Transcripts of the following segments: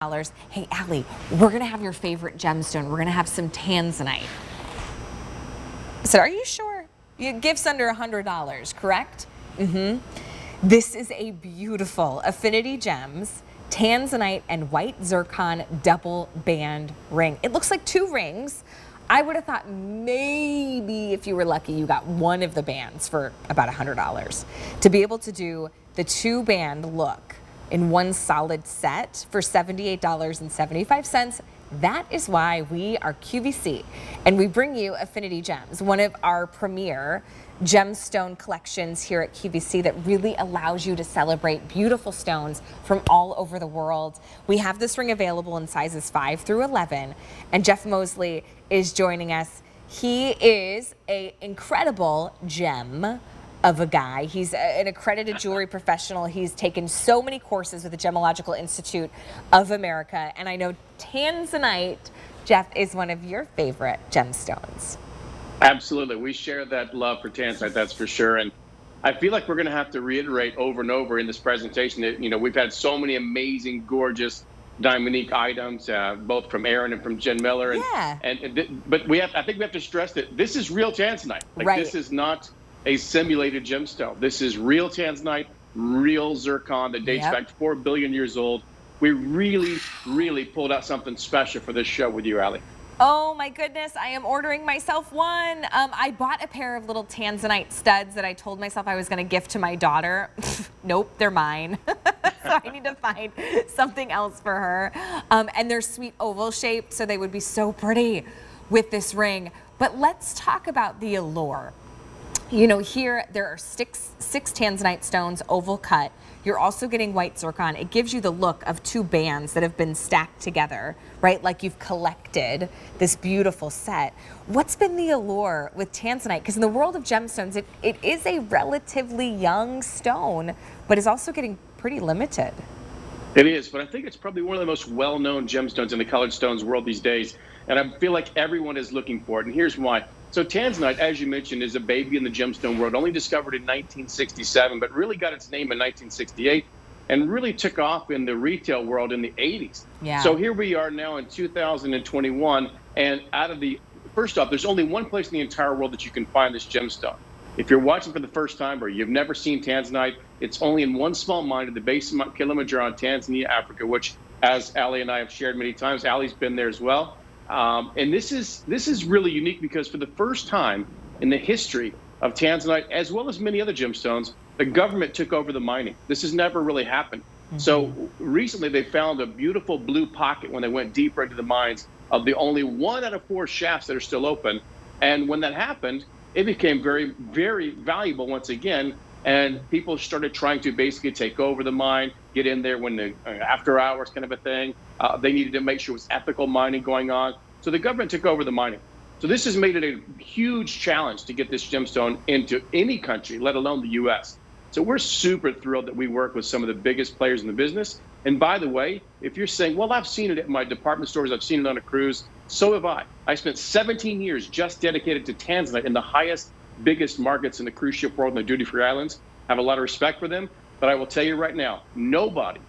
Hey, Allie, we're gonna have your favorite gemstone. We're gonna have some Tanzanite. I said, are you sure? Your gift's under $100, correct? This is a beautiful Affinity Gems, Tanzanite and white zircon double band ring. It looks like two rings. I would have thought maybe if you were lucky, you got one of the bands for about $100. To be able to do the two band look in one solid set for $78.75. That is why we are QVC, and we bring you Affinity Gems, one of our premier gemstone collections here at QVC that really allows you to celebrate beautiful stones from all over the world. We have this ring available in sizes 5 through 11, and Jeff Mosley is joining us. He is an incredible gem of a guy. He's an accredited jewelry professional. He's taken so many courses with the Gemological Institute of America. And I know Tanzanite, Jeff, is one of your favorite gemstones. Absolutely. We share that love for Tanzanite, that's for sure. And I feel like we're going to have to reiterate over and over in this presentation that, we've had so many amazing, gorgeous, Diamonique items, both from Aaron and from Jen Miller. And, yeah. But I think we have to stress that this is real Tanzanite. Right. This is not a simulated gemstone. This is real Tanzanite, real zircon that dates back 4 billion years old. We really, really pulled out something special for this show with you, Allie. Oh my goodness, I am ordering myself one. I bought a pair of little Tanzanite studs that I told myself I was gonna gift to my daughter. Nope, they're mine. So I need to find something else for her. And they're sweet oval shaped, so they would be so pretty with this ring. But let's talk about the allure. Here there are six Tanzanite stones, oval cut. You're also getting white zircon. It gives you the look of two bands that have been stacked together, right? Like you've collected this beautiful set. What's been the allure with Tanzanite? Because in the world of gemstones, it is a relatively young stone, but is also getting pretty limited. It is, but I think it's probably one of the most well-known gemstones in the colored stones world these days. And I feel like everyone is looking for it, and here's why. So Tanzanite, as you mentioned, is a baby in the gemstone world, only discovered in 1967, but really got its name in 1968 and really took off in the retail world in the 80s. Yeah. So here we are now in 2021, and first off, there's only one place in the entire world that you can find this gemstone. If you're watching for the first time or you've never seen Tanzanite, it's only in one small mine at the base of Mount Kilimanjaro in Tanzania, Africa, which, as Allie and I have shared many times, Allie's been there as well. And this is really unique because for the first time in the history of Tanzanite, as well as many other gemstones, the government took over the mining. This has never really happened. So recently they found a beautiful blue pocket when they went deeper into the mines of the only 1 out of 4 shafts that are still open. And when that happened, it became very, very valuable once again. And people started trying to basically take over the mine, get in there when the after hours kind of a thing. They needed to make sure it was ethical mining going on. So the government took over the mining. So this has made it a huge challenge to get this gemstone into any country, let alone the U.S. So we're super thrilled that we work with some of the biggest players in the business. And by the way, if you're saying, well, I've seen it at my department stores, I've seen it on a cruise, so have I. I spent 17 years just dedicated to Tanzanite in the highest, biggest markets in the cruise ship world and the duty-free islands. I have a lot of respect for them, but I will tell you right now, nobody,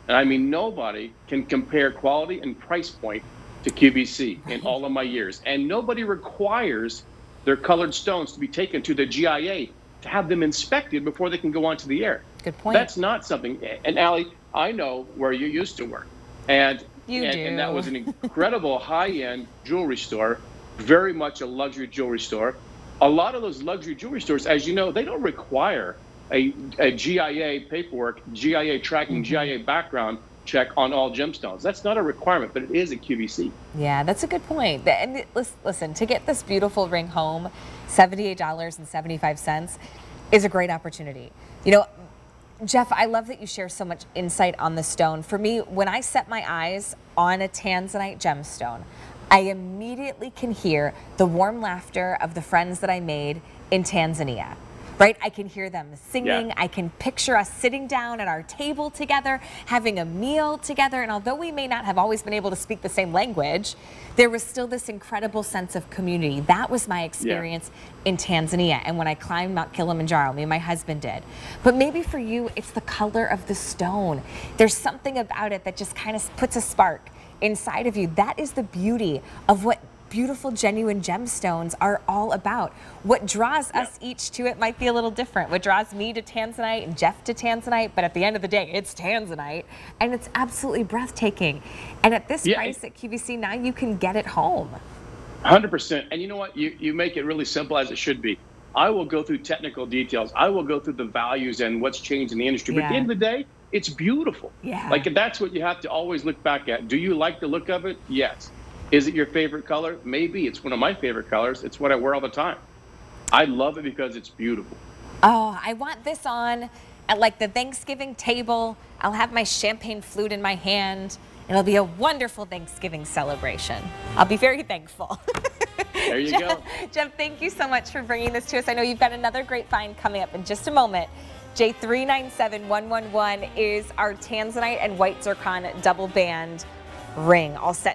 and I mean nobody, can compare quality and price point to QVC in all of my years. And nobody requires their colored stones to be taken to the GIA to have them inspected before they can go onto the air. Good point. That's not something, and Allie, I know where you used to work. And that was an incredible high-end jewelry store, very much a luxury jewelry store. A lot of those luxury jewelry stores, as you know, they don't require a GIA paperwork, GIA tracking, GIA background check on all gemstones. That's not a requirement, but it is a QVC. Yeah, that's a good point. And listen, to get this beautiful ring home, $78.75 is a great opportunity. Jeff, I love that you share so much insight on the stone. For me, when I set my eyes on a Tanzanite gemstone, I immediately can hear the warm laughter of the friends that I made in Tanzania. right? I can hear them singing. Yeah. I can picture us sitting down at our table together, having a meal together. And although we may not have always been able to speak the same language, there was still this incredible sense of community. That was my experience in Tanzania. And when I climbed Mount Kilimanjaro, me and my husband did. But maybe for you, it's the color of the stone. There's something about it that just kind of puts a spark inside of you. That is the beauty of what beautiful, genuine gemstones are all about. What draws us each to it might be a little different. What draws me to Tanzanite and Jeff to Tanzanite, but at the end of the day, it's Tanzanite, and it's absolutely breathtaking. And at this price at QVC, now you can get it home. 100%. And you know what? You make it really simple, as it should be. I will go through technical details. I will go through the values and what's changed in the industry. But at the end of the day, it's beautiful. Yeah. Like, that's what you have to always look back at. Do you like the look of it? Yes. Is it your favorite color? Maybe. It's one of my favorite colors. It's what I wear all the time. I love it because it's beautiful. Oh, I want this on at like the Thanksgiving table. I'll have my champagne flute in my hand. It'll be a wonderful Thanksgiving celebration. I'll be very thankful. There you go. Jeff, thank you so much for bringing this to us. I know you've got another great find coming up in just a moment. J397111 is our Tanzanite and white zircon double band ring, all set